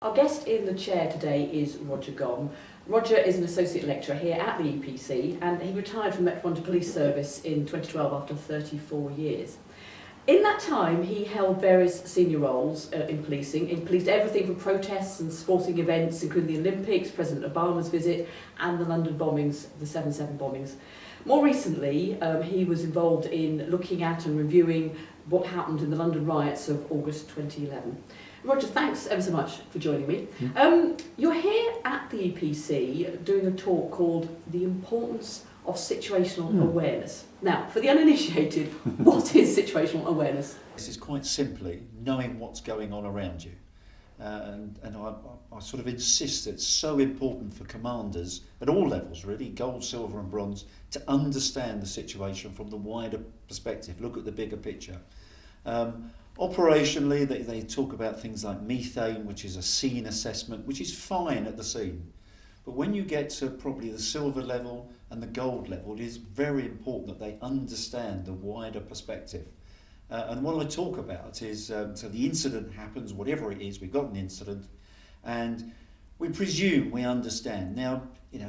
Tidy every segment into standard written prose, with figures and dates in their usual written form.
Our guest in the chair today is Roger Gomm. Roger is an associate lecturer here at the EPC and he retired from Metropolitan Police Service in 2012 after 34 years. In that time he held various senior roles in policing. He policed everything from protests and sporting events, including the Olympics, President Obama's visit and the London bombings, the 7/7 bombings. More recently, he was involved in looking at and reviewing what happened in the London riots of August 2011. Roger, thanks ever so much for joining me. You're here at the EPC doing a talk called The Importance of Situational Awareness. Now, for the uninitiated, what is situational awareness? This is quite simply knowing what's going on around you. And I sort of insist that it's so important for commanders at all levels, really, gold, silver and bronze, to understand the situation from the wider perspective, look at the bigger picture. Operationally, they talk about things like methane, which is a scene assessment, which is fine at the scene. But when you get to probably the silver level and the gold level, it is very important that they understand the wider perspective. And what I talk about is, so the incident happens, whatever it is, we've got an incident, and we presume we understand. Now,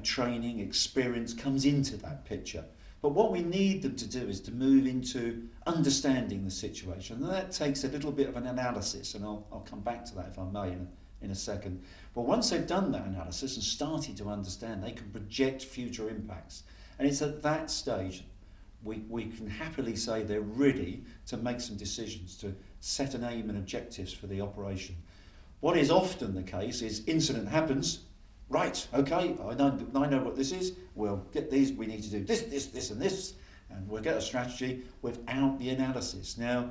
training, experience comes into that picture. But what we need them to do is to move into understanding the situation. And that takes a little bit of an analysis, and I'll come back to that if I may in a second. But once they've done that analysis and started to understand, they can project future impacts. And it's at that stage we can happily say they're ready to make some decisions, to set an aim and objectives for the operation. What is often the case is incident happens, right, okay, I know what this is, we'll get these, we need to do this and this, and we'll get a strategy without the analysis. Now,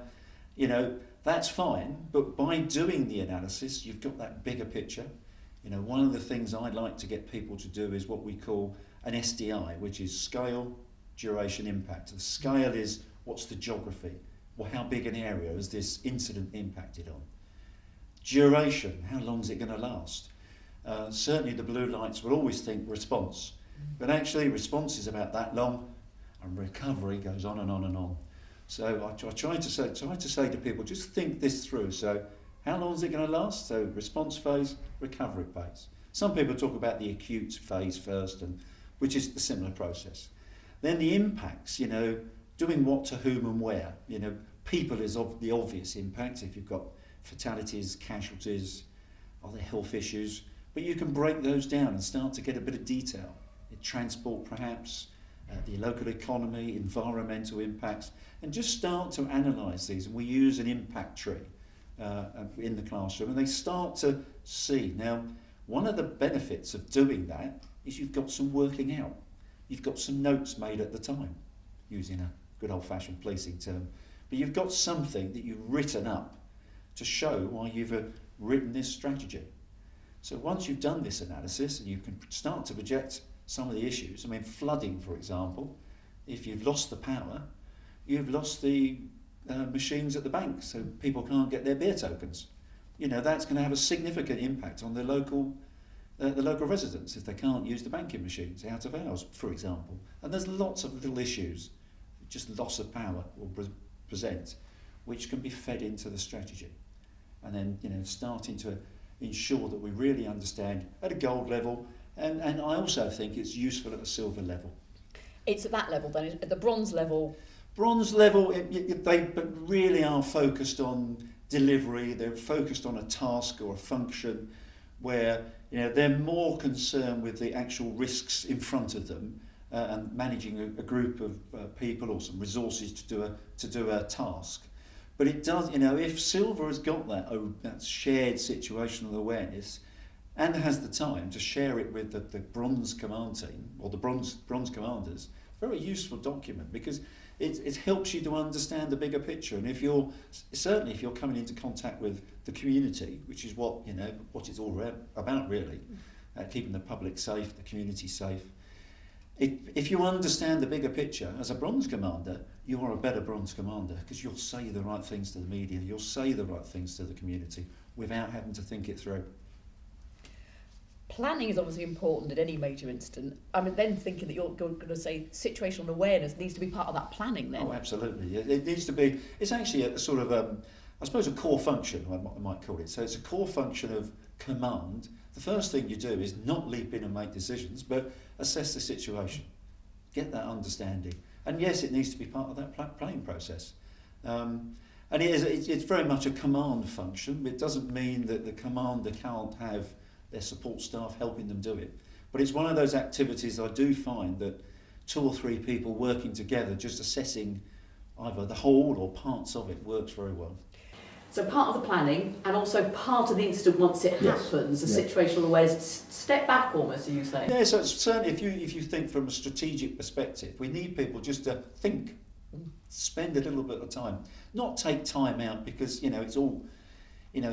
that's fine, but by doing the analysis, you've got that bigger picture. One of the things I like to get people to do is what we call an SDI, which is scale, duration, impact. The scale is what's the geography, well, how big an area has this incident impacted on? Duration, how long is it going to last? Certainly the blue lights will always think response, but actually response is about that long and recovery goes on and on and on. So I try to say to people, just think this through. So how long is it going to last? So response phase, recovery phase. Some people talk about the acute phase first, which is the similar process. Then the impacts, doing what to whom and where. People is the obvious impact. If you've got fatalities, casualties, are there health issues? But you can break those down and start to get a bit of detail. Transport perhaps, the local economy, environmental impacts, and just start to analyse these. And we use an impact tree in the classroom, and they start to see. Now, one of the benefits of doing that is you've got some working out. You've got some notes made at the time, using a good old-fashioned policing term. But you've got something that you've written up to show why you've written this strategy. So once you've done this analysis, and you can start to project some of the issues. I mean, flooding, for example, if you've lost the power, you've lost the machines at the bank, so people can't get their beer tokens. That's going to have a significant impact on the local residents if they can't use the banking machines out of hours, for example. And there's lots of little issues, just loss of power will present, which can be fed into the strategy. And then, starting to ensure that we really understand at a gold level, and I also think it's useful at a silver level. It's at that level then, at the bronze level? Bronze level, they really are focused on delivery, they're focused on a task or a function where they're more concerned with the actual risks in front of them and managing a group of people or some resources to do a task. But it does, if silver has got that shared situational awareness and has the time to share it with the bronze command team or the bronze commanders, very useful document because it helps you to understand the bigger picture. And if you're coming into contact with the community, which is what it's all about really, keeping the public safe, the community safe. If you understand the bigger picture as a bronze commander, you are a better bronze commander because you'll say the right things to the media, you'll say the right things to the community without having to think it through. Planning is obviously important at any major incident. I'm then thinking that you're going to say situational awareness needs to be part of that planning then. Oh, absolutely. It needs to be. It's actually a sort of I suppose, a core function, I might call it. So it's a core function of command. The first thing you do is not leap in and make decisions, but assess the situation, get that understanding. And yes, it needs to be part of that planning process. And it's very much a command function. It doesn't mean that the commander can't have their support staff helping them do it. But it's one of those activities I do find that 2 or 3 people working together, just assessing either the whole or parts of it, works very well. So part of the planning and also part of the incident once it happens, the situational awareness, step back almost, are you saying? Yeah, so it's certainly if you think from a strategic perspective, we need people just to think, spend a little bit of time, not take time out because, it's all,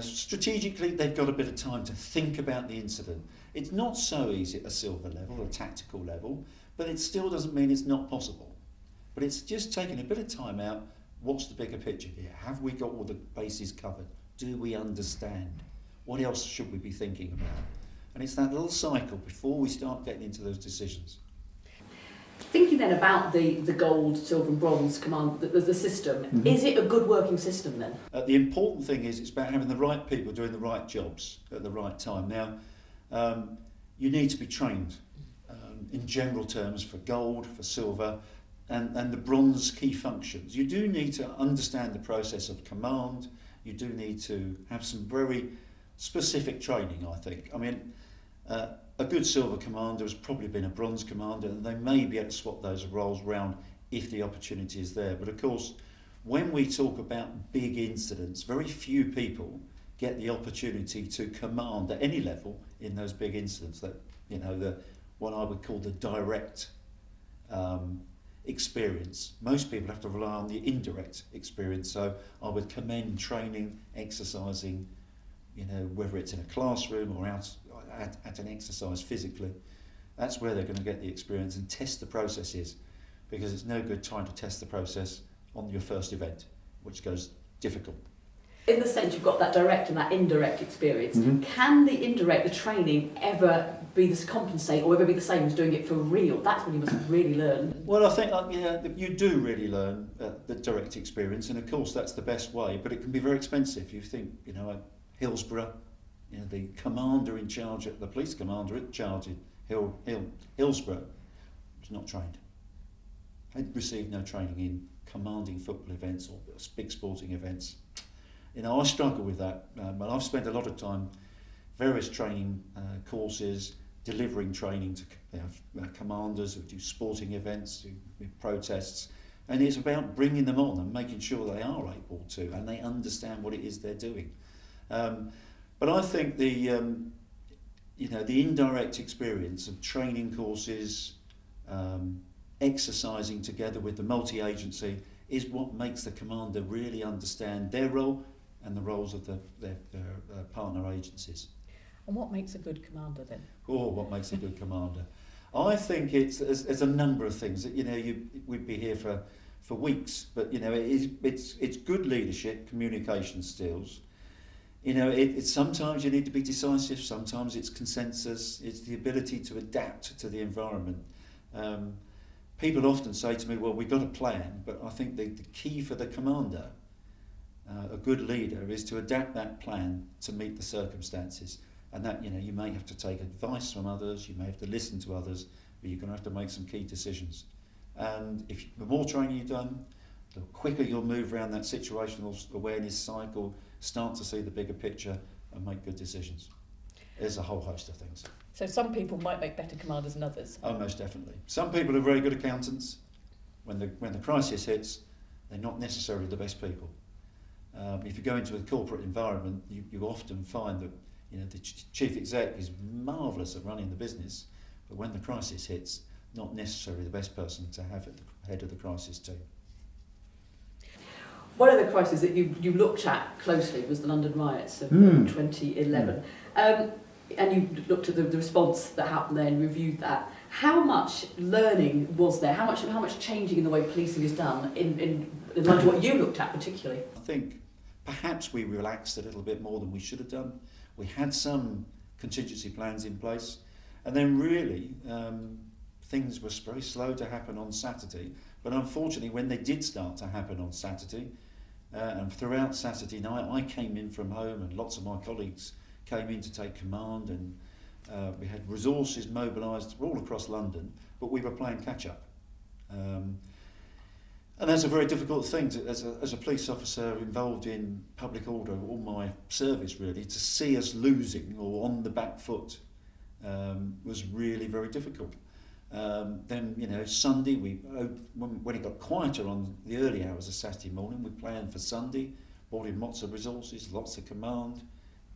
strategically they've got a bit of time to think about the incident. It's not so easy at a silver level or a tactical level, but it still doesn't mean it's not possible. But it's just taking a bit of time out. What's the bigger picture here? Have we got all the bases covered? Do we understand? What else should we be thinking about? And it's that little cycle before we start getting into those decisions. Thinking then about the gold, silver and bronze command, the system, is it a good working system then? The important thing is it's about having the right people doing the right jobs at the right time. Now, you need to be trained in general terms for gold, for silver, and the bronze key functions. You do need to understand the process of command. You do need to have some very specific training, I think. I mean, a good silver commander has probably been a bronze commander, and they may be able to swap those roles around if the opportunity is there. But of course, when we talk about big incidents, very few people get the opportunity to command at any level in those big incidents. That, the what I would call the direct experience. Most people have to rely on the indirect experience. So I would commend training, exercising, whether it's in a classroom or out at an exercise physically. That's where they're going to get the experience and test the processes, because it's no good trying to test the process on your first event, which goes difficult. In the sense you've got that direct and that indirect experience, can the indirect, the training, ever be this compensate or ever be the same as doing it for real? That's when you must really learn. Well, I think you do really learn the direct experience, and of course that's the best way, but it can be very expensive. You think, at Hillsborough, the commander in charge, the police commander in charge at Hillsborough was not trained. Had received no training in commanding football events or big sporting events. I struggle with that, but I've spent a lot of time, various training courses, delivering training to commanders who do sporting events, who protests, and it's about bringing them on and making sure they are able to, and they understand what it is they're doing. But I think the indirect experience of training courses, exercising together with the multi-agency is what makes the commander really understand their role and the roles of their partner agencies. And what makes a good commander then? Oh, what makes a good commander? I think it's a number of things. We'd be here for weeks, but it's good leadership, communication skills. It's sometimes you need to be decisive. Sometimes it's consensus. It's the ability to adapt to the environment. People often say to me, "Well, we've got a plan," but I think the key for the commander, a good leader, is to adapt that plan to meet the circumstances. And that, you may have to take advice from others, you may have to listen to others, but you're going to have to make some key decisions. And the more training you've done, the quicker you'll move around that situational awareness cycle, start to see the bigger picture and make good decisions. There's a whole host of things. So some people might make better commanders than others? Oh, most definitely. Some people are very good accountants. When the crisis hits, they're not necessarily the best people. If you go into a corporate environment, you often find that the chief exec is marvellous at running the business, but when the crisis hits, not necessarily the best person to have at the head of the crisis team. One of the crises that you looked at closely was the London riots of 2011. And you looked at the response that happened there and reviewed that. How much learning was there? How much changing in the way policing is done in light of what you looked at particularly? I think perhaps we relaxed a little bit more than we should have done. We had some contingency plans in place, and then really things were very slow to happen on Saturday. But unfortunately, when they did start to happen on Saturday, And throughout Saturday night, I came in from home, and lots of my colleagues came in to take command, and we had resources mobilised all across London, but we were playing catch up. And that's a very difficult thing as a police officer involved in public order, all my service really, to see us losing or on the back foot was really very difficult. Then, Sunday, when it got quieter on the early hours of Saturday morning, we planned for Sunday, brought in lots of resources, lots of command.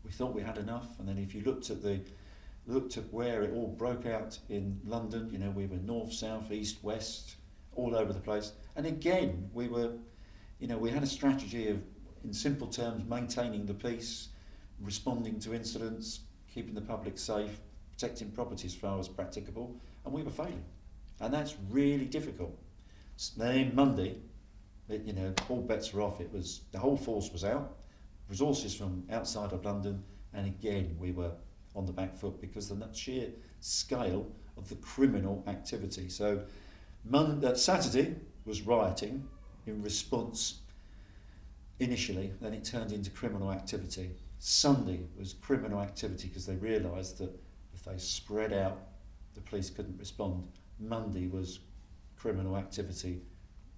We thought we had enough, and then if you looked at where it all broke out in London, we were north, south, east, west, all over the place. And again, we had a strategy of, in simple terms, maintaining the peace, responding to incidents, keeping the public safe, protecting property as far as practicable, and we were failing. And that's really difficult. Then Monday, all bets were off. The whole force was out, resources from outside of London, and again we were on the back foot because of the sheer scale of the criminal activity. So Saturday was rioting in response initially, then it turned into criminal activity. Sunday was criminal activity because they realised that if they spread out, the police couldn't respond. Monday was criminal activity,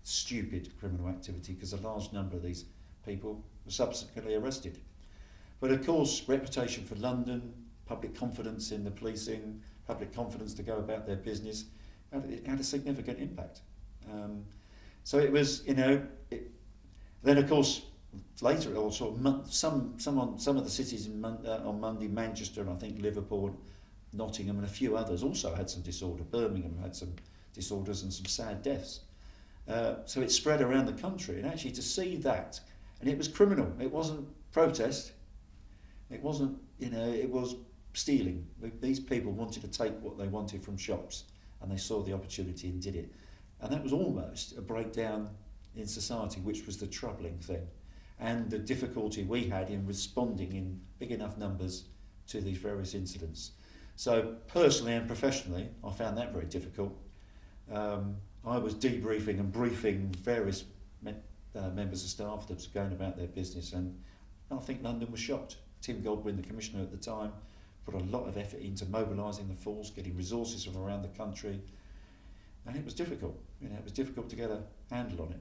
stupid criminal activity, because a large number of these people were subsequently arrested. But of course, reputation for London, public confidence in the policing, public confidence to go about their business, it had a significant impact. So it was, then of course, later, also some of the cities on Monday, Manchester and I think Liverpool, Nottingham and a few others also had some disorder. Birmingham had some disorders and some sad deaths. So it spread around the country, and actually to see that, and it was criminal. It wasn't protest. It wasn't, it was stealing. These people wanted to take what they wanted from shops, and they saw the opportunity and did it. And that was almost a breakdown in society, which was the troubling thing, and the difficulty we had in responding in big enough numbers to these various incidents. So personally and professionally, I found that very difficult. I was debriefing and briefing various members of staff that was going about their business, and I think London was shocked. Tim Godwin, the Commissioner at the time, put a lot of effort into mobilising the force, getting resources from around the country, and it was difficult. It was difficult to get a handle on it.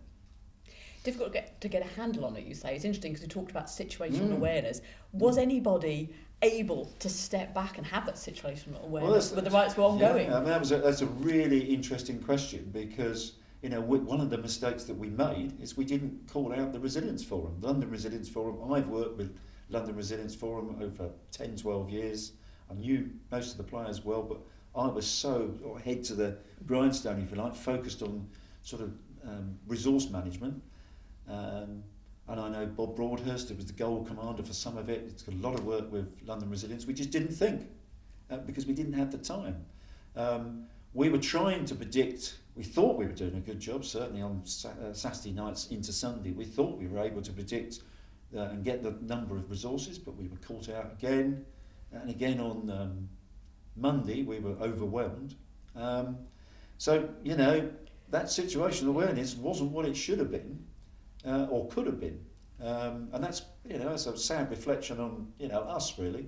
Difficult to get a handle on it, you say. It's interesting because you talked about situational awareness. Was anybody able to step back and have that situational awareness when the riots were ongoing? Yeah, that's a really interesting question, because one of the mistakes that we made is we didn't call out the Resilience Forum. London Resilience Forum, I've worked with London Resilience Forum over 10, 12 years. I knew most of the players well, but I was so head to the grindstone, if you like, focused on sort of resource management. And I know Bob Broadhurst, who was the goal commander for some of it. It's got a lot of work with London Resilience. We just didn't think because we didn't have the time. We were trying to predict, we thought we were doing a good job, certainly on Saturday nights into Sunday. We thought we were able to predict and get the number of resources, but we were caught out again. And again on Monday, we were overwhelmed. So, that situational awareness wasn't what it should have been. Or could have been, and that's that's a sad reflection on us really,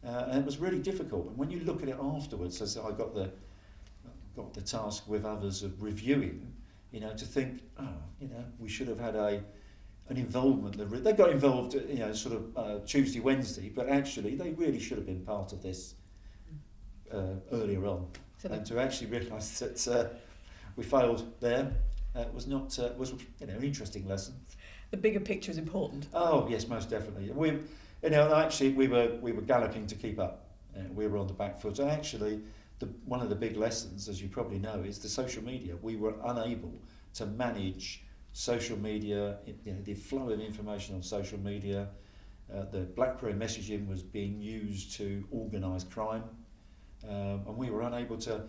and it was really difficult. And when you look at it afterwards, as I got the task with others of reviewing, to think, we should have had an involvement. They got involved, sort of Tuesday, Wednesday, but actually they really should have been part of this earlier on, and to actually realise that we failed there. Was an interesting lesson. The bigger picture is important. Oh yes, most definitely. We were galloping to keep up. We were on the back foot. And actually, one of the big lessons, as you probably know, is the social media. We were unable to manage social media. The flow of information on social media. The BlackBerry messaging was being used to organise crime, and we were unable to,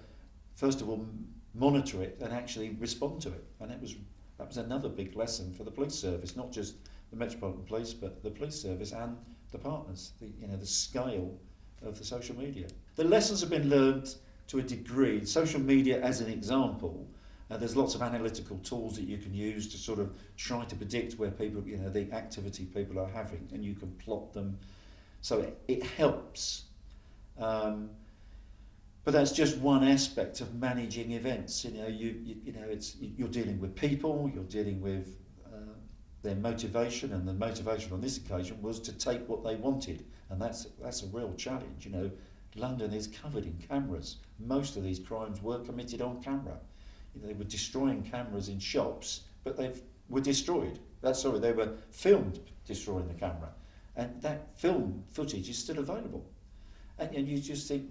first of all, monitor it and actually respond to it. And that was another big lesson for the police service, not just the Metropolitan Police, but the police service and the partners. The scale of the social media. The lessons have been learned to a degree. Social media, as an example, There's lots of analytical tools that you can use to sort of try to predict where people, the activity people are having, and you can plot them. So it helps. But that's just one aspect of managing events. You're dealing with people, you're dealing with their motivation, and the motivation on this occasion was to take what they wanted, and that's a real challenge. London is covered in cameras. Most of these crimes were committed on camera. They were destroying cameras in shops, but they were destroyed. They were filmed destroying the camera, and that film footage is still available. And you just think,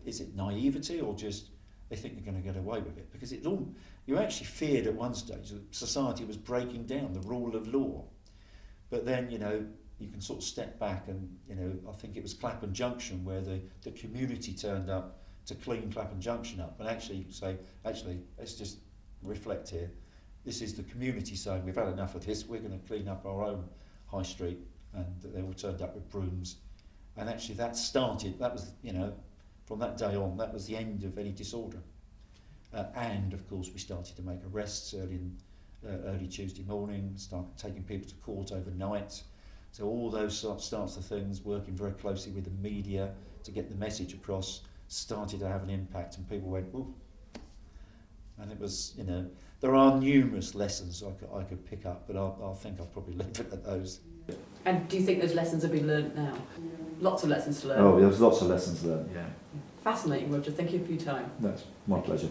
is it naivety, or just they think they're going to get away with it? Because you actually feared at one stage that society was breaking down the rule of law. But then, you can sort of step back and, I think it was Clapham Junction where the community turned up to clean Clapham Junction up and actually say, let's just reflect here. This is the community saying, we've had enough of this, we're going to clean up our own high street. And they all turned up with brooms. And actually that was, from that day on, that was the end of any disorder. And of course we started to make arrests early Tuesday morning, started taking people to court overnight. So all those sorts of things, working very closely with the media to get the message across, started to have an impact, and people went, ooh. And it was, there are numerous lessons I could pick up, but I think I'll probably leave it at those. And do you think those lessons have been learnt now? Lots of lessons to learn. Oh, there's lots of lessons learned, yeah. Fascinating, Roger. Thank you for your time. That's my pleasure.